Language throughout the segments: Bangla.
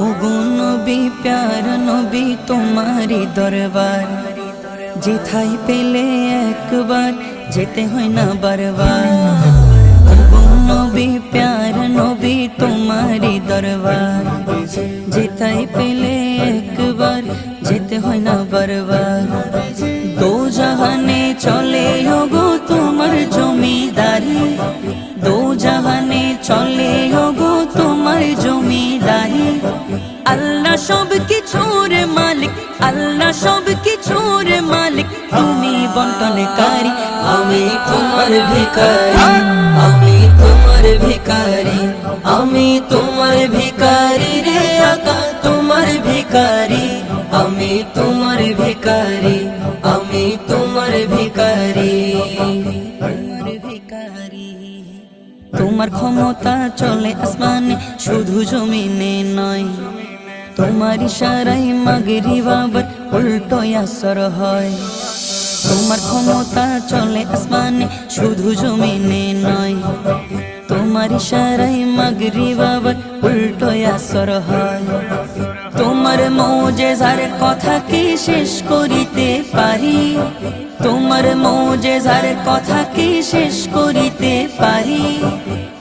ওগো নবী প্যার নবী তোমারি দরবার, যেথায় পেলে একবার যেতে হয় না বারবার। ওগো নবী প্যার নবী তোমারি দরবার, যেথায় পেলে একবার যেতে হয় না বারবার। দো জাহানে চলে ওগো তোমার জমিদারি, দো জাহানে চলে ওগো তোমার জমিদারি। আল্লাহ সব কিছুর মালিক, আল্লাহ সব কিছুর মালিক, তুমি বন্টনকারী। আমি তোমার ভিখারি, আমি তোমার ভিখারি, আমি তোমার ভিখারি রে আকা তোমার ভিখারি। আমি তোমার ভিখারি, আমি তোমার ভিখারি, তোমার ভিখারি। তোমার ক্ষমতা চলে আসমানে শুধু জমিনে নয়, তোমার ইশারায় মাগরিব আবার উল্টো আসর হয়। তোমার ক্ষমতা চলে আসমানে শুধু জমিনে নয়, তোমার ইশারায় মাগরিব আবার উল্টো আসর হয়। তোমার মুজিজার কথা কি শেষ করিতে পারি, তোমার মুজিজার কথা কি শেষ করিতে পারি।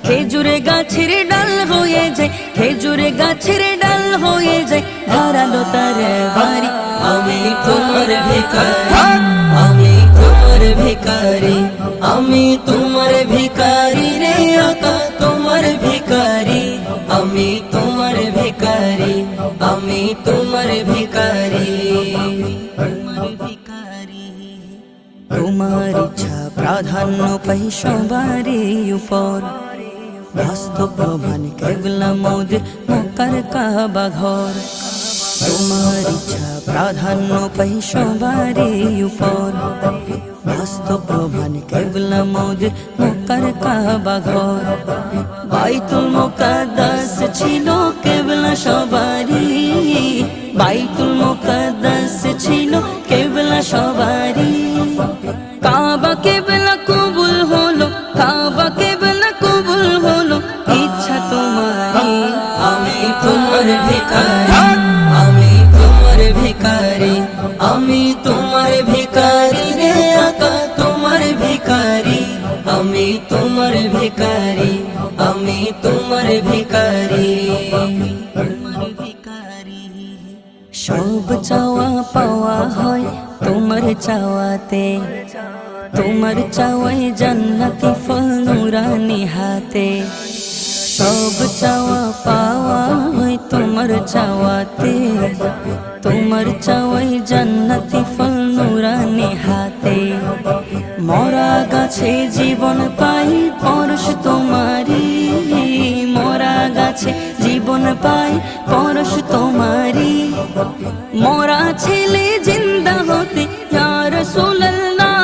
খেজুরে গাছের ডাল হয়ে যায়, খেজুরে গাছের ডাল হয়ে যায় ধারালো তার বাড়ি। আমি তোমার ভিখারি, আমি তোমার ভিখারি, আমি তোমার ভিখারি রে আকা তোমার ভিখারি। আমি তোমার ভিখারি, আমি তোমার ভিখারি, তোমার ভিখারি। তোমার ইচ্ছা প্রাধান্য পাই সবারই উপর, বাস্তব প্রমাণ কেবলা মোদের মক্কার কাবা ঘর। তোমার ইচ্ছা প্রাধান্য পাই সবারই উপর, বাস্তব প্রমাণ কেবলা মোদের মক্কার কাবা ঘর। বাইতুল মুকাদ্দাস ছিল কেবলা সবারই, বাইতুল মুকাদ্দাস ছিল কেবলা সবারই। কাবা কেবলা কবুল হলো, কাবা কেবলা কবুল হলো ইচ্ছা তোমারই। আমি তোমার ভিখারি, আমি তোমার ভিখারি, আমি তোমার ভিখারি রে আকা তোমার ভিখারি। আমি তোমার ভিখারি, আমি তোমার ভিখারি, তোমার ভিখারি। সব চাওয়া পাওয়া হয় তোমার চাওয়াতে, তোমার চাওয়াই জান্নাতি ফল নুরানি হাতে। সব চাওয়া পাওয়া হয় তোমার চাওয়াতে, তোমার চাওয়াই জান্নাতি ফল নুরানি হাতে। মরা গাছে জীবন পাই পরশ তোমারি, মরা গাছে জীবন পাই পরশ তোমারি। মরা ছেলে জিন্দা হতে ইয়া রাসূলুল্লাহ,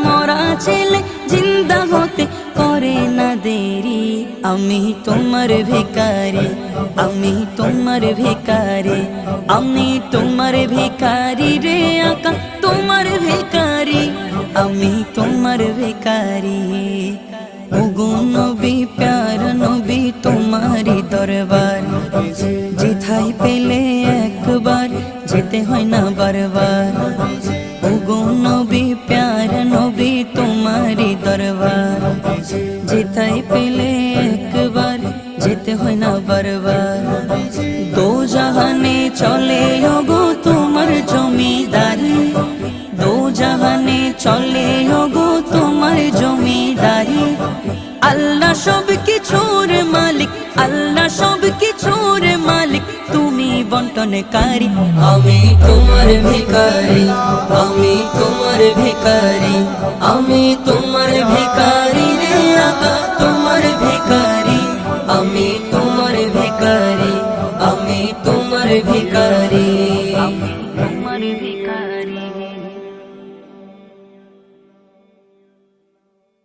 মরা ছেলে জিন্দা হতে করে না দেরি। আমি তোমার ভিখারি, আমি তোমার ভিখারি, আমি তোমার ভিখারি রে আকা তোমার ভিখারি। আমি তোমার ভিখারি। ওগো নবী প্যার নবী তোমারি দরবার, যেথায় পেলে একবার যেতে হয় না বারবার। ওগো নবী প্যার নবী তোমারি দরবার, যেথায় পেলে একবার যেতে হয় না বারবার। দো জাহানে চলে ওগো তোমার জমিদারি, দো জাহানে চলে ওগো তোমার জমিদারি। আল্লাহ সব কিছুর মালিক, আল্লাহ সব কিছুর মালিক, তুমি বন্টনকারী। আমি তোমার ভিখারি, আমি তোমার ভিখারি, আমি তোমার ভিখারি রে আকা তোমার ভিখারি। আমি তোমার ভিখারি, আমি তোমার ভিখারি।